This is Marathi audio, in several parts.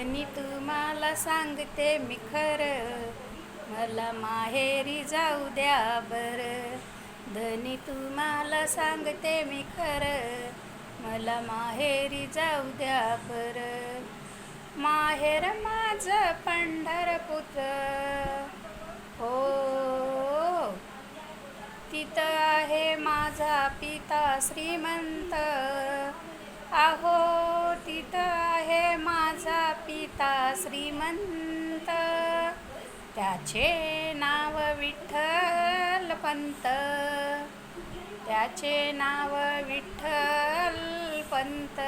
धनी तुम्हाला सांगते मी खरं, मला माहेरी जाऊ द्या बरं. धनी तुम्हाला सांगते मी खरं, मला माहेरी जाऊ द्या बरं. माहेर माझं पंढरपूर हो, तिथं आहे माझा पिता श्रीमंत. अहो तिथं आहे माझा पिता श्रीमंत, त्याचे नाव विठ्ठल पंत, त्याचे नाव विठ्ठल पंत.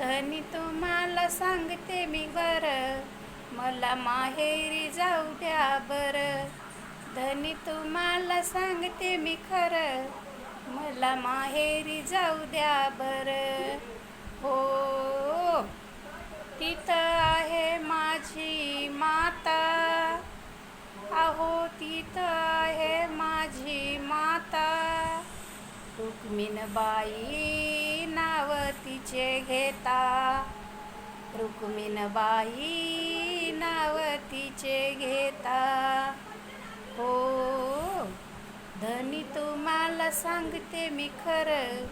धनी तुम्हाला सांगते मी बरं, मला माहेरी जाऊ द्या बरं. धनी तुम्हाला सांगते मी खरं, मला माहेरी जाऊ द्या बरं. हो तिथं आहे माझी माता, अहो तिथं आहे माझी माता. रुक्मिणबाई नाव तिचे घेता, रुक्मिणबाई नाव तिचे घेता. हो धनी तुम्हाला सांगते मी खरं,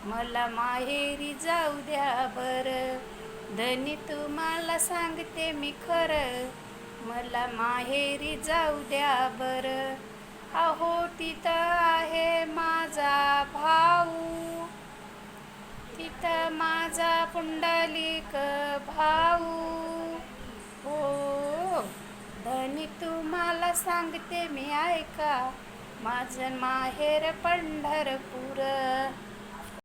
मला माहेरी जाऊ द्या बरं. धनी तुम्हाला सांगते मी खरं, मला माहेरी जाऊ द्या बरं. अहो तिथं आहे माझा भाऊ, तिथं माझा पुंडलिक भाऊ. हो धनी तुम्हाला सांगते मी ऐका, माझं माहेर पंढरपूर.